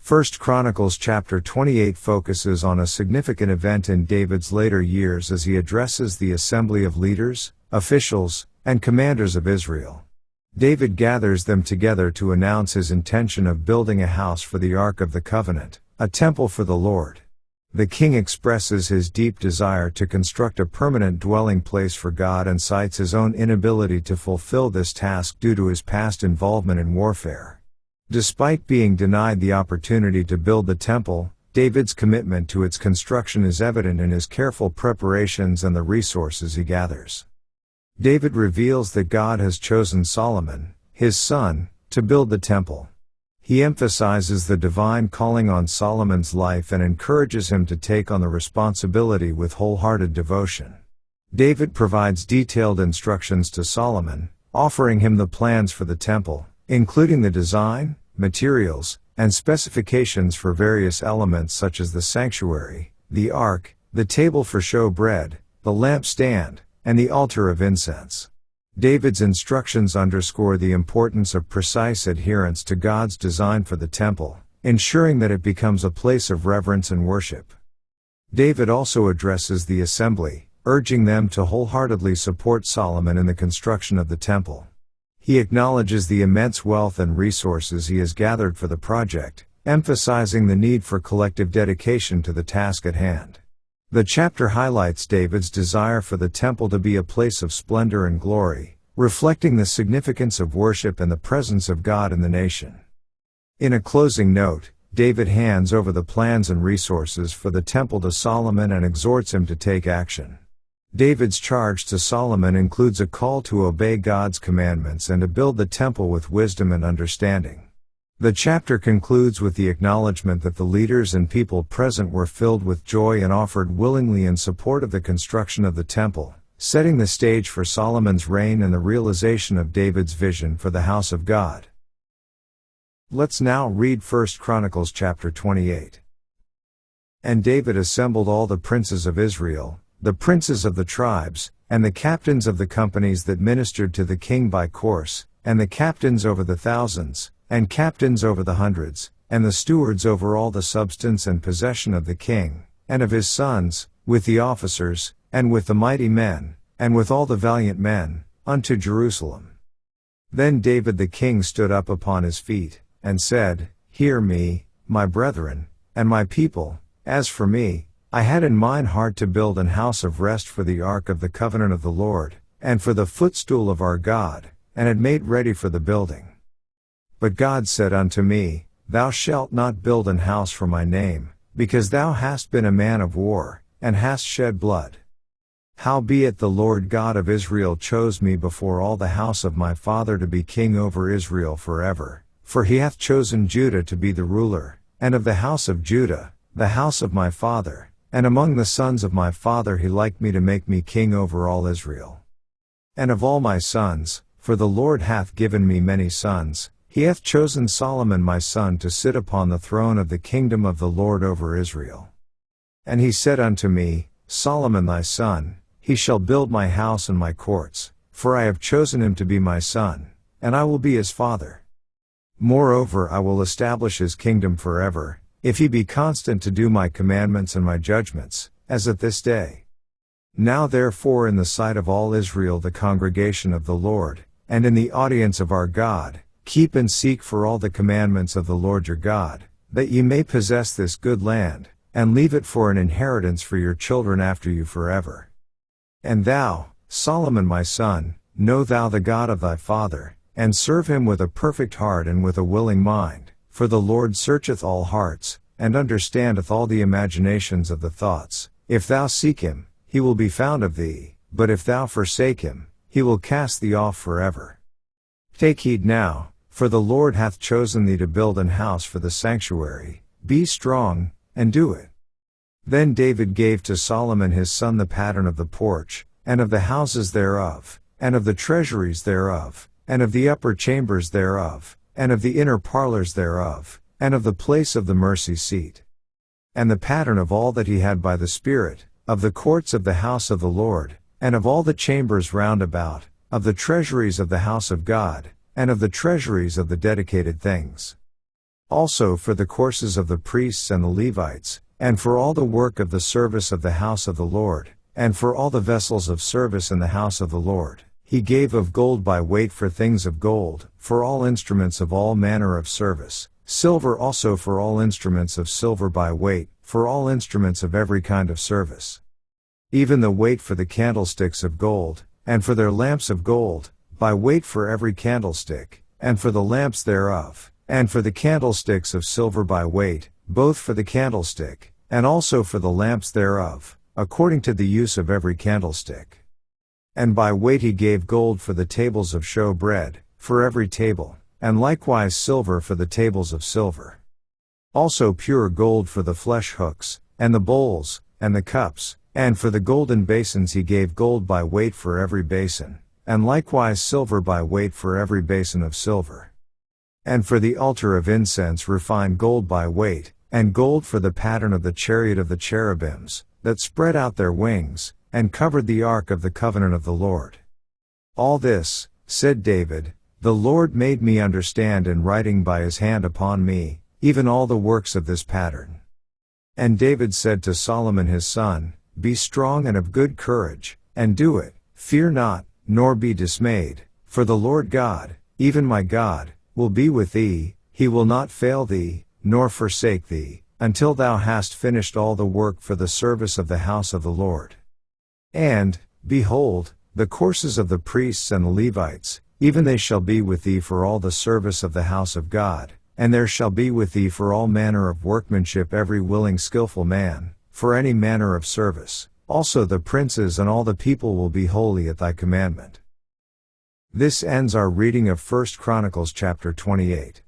1 Chronicles chapter 28 focuses on a significant event in David's later years as he addresses the assembly of leaders, officials, and commanders of Israel. David gathers them together to announce his intention of building a house for the Ark of the Covenant, a temple for the Lord. The king expresses his deep desire to construct a permanent dwelling place for God and cites his own inability to fulfill this task due to his past involvement in warfare. Despite being denied the opportunity to build the temple, David's commitment to its construction is evident in his careful preparations and the resources he gathers. David reveals that God has chosen Solomon, his son, to build the temple. He emphasizes the divine calling on Solomon's life and encourages him to take on the responsibility with wholehearted devotion. David provides detailed instructions to Solomon, offering him the plans for the temple, including the design, materials, and specifications for various elements such as the sanctuary, the ark, the table for showbread, the lampstand, and the altar of incense. David's instructions underscore the importance of precise adherence to God's design for the temple, ensuring that it becomes a place of reverence and worship. David also addresses the assembly, urging them to wholeheartedly support Solomon in the construction of the temple. He acknowledges the immense wealth and resources he has gathered for the project, emphasizing the need for collective dedication to the task at hand. The chapter highlights David's desire for the temple to be a place of splendor and glory, reflecting the significance of worship and the presence of God in the nation. In a closing note, David hands over the plans and resources for the temple to Solomon and exhorts him to take action. David's charge to Solomon includes a call to obey God's commandments and to build the temple with wisdom and understanding. The chapter concludes with the acknowledgement that the leaders and people present were filled with joy and offered willingly in support of the construction of the temple, setting the stage for Solomon's reign and the realization of David's vision for the house of God. Let's now read 1 Chronicles chapter 28. And David assembled all the princes of Israel, the princes of the tribes, and the captains of the companies that ministered to the king by course, and the captains over the thousands, and captains over the hundreds, and the stewards over all the substance and possession of the king, and of his sons, with the officers, and with the mighty men, and with all the valiant men, unto Jerusalem. Then David the king stood up upon his feet, and said, Hear me, my brethren, and my people. As for me, I had in mine heart to build an house of rest for the ark of the covenant of the Lord, and for the footstool of our God, and had made ready for the building. But God said unto me, Thou shalt not build an house for my name, because thou hast been a man of war, and hast shed blood. Howbeit the Lord God of Israel chose me before all the house of my father to be king over Israel forever, for he hath chosen Judah to be the ruler, and of the house of Judah, the house of my father, and among the sons of my father he liked me to make me king over all Israel. And of all my sons, for the Lord hath given me many sons, he hath chosen Solomon my son to sit upon the throne of the kingdom of the Lord over Israel. And he said unto me, Solomon thy son, he shall build my house and my courts, for I have chosen him to be my son, and I will be his father. Moreover I will establish his kingdom forever, if he be constant to do my commandments and my judgments, as at this day. Now therefore in the sight of all Israel the congregation of the Lord, and in the audience of our God, keep and seek for all the commandments of the Lord your God, that ye may possess this good land, and leave it for an inheritance for your children after you forever. And thou, Solomon my son, know thou the God of thy father, and serve him with a perfect heart and with a willing mind, for the Lord searcheth all hearts, and understandeth all the imaginations of the thoughts. If thou seek him, he will be found of thee, but if thou forsake him, he will cast thee off forever. Take heed now, for the Lord hath chosen thee to build an house for the sanctuary. Be strong, and do it. Then David gave to Solomon his son the pattern of the porch, and of the houses thereof, and of the treasuries thereof, and of the upper chambers thereof, and of the inner parlors thereof, and of the place of the mercy seat. And the pattern of all that he had by the Spirit, of the courts of the house of the Lord, and of all the chambers round about, of the treasuries of the house of God, and of the treasuries of the dedicated things. Also for the courses of the priests and the Levites, and for all the work of the service of the house of the Lord, and for all the vessels of service in the house of the Lord, he gave of gold by weight for things of gold, for all instruments of all manner of service, silver also for all instruments of silver by weight, for all instruments of every kind of service. Even the weight for the candlesticks of gold, and for their lamps of gold, by weight for every candlestick, and for the lamps thereof, and for the candlesticks of silver by weight, both for the candlestick, and also for the lamps thereof, according to the use of every candlestick. And by weight he gave gold for the tables of show bread, for every table, and likewise silver for the tables of silver. Also pure gold for the flesh hooks, and the bowls, and the cups, and for the golden basins he gave gold by weight for every basin, and likewise silver by weight for every basin of silver. And for the altar of incense refined gold by weight, and gold for the pattern of the chariot of the cherubims, that spread out their wings, and covered the ark of the covenant of the Lord. All this, said David, the Lord made me understand in writing by his hand upon me, even all the works of this pattern. And David said to Solomon his son, Be strong and of good courage, and do it, fear not, nor be dismayed, for the Lord God, even my God, will be with thee, he will not fail thee, nor forsake thee, until thou hast finished all the work for the service of the house of the Lord. And, behold, the courses of the priests and the Levites, even they shall be with thee for all the service of the house of God, and there shall be with thee for all manner of workmanship every willing skillful man, for any manner of service, also the princes and all the people will be holy at thy commandment. This ends our reading of 1 Chronicles chapter 28.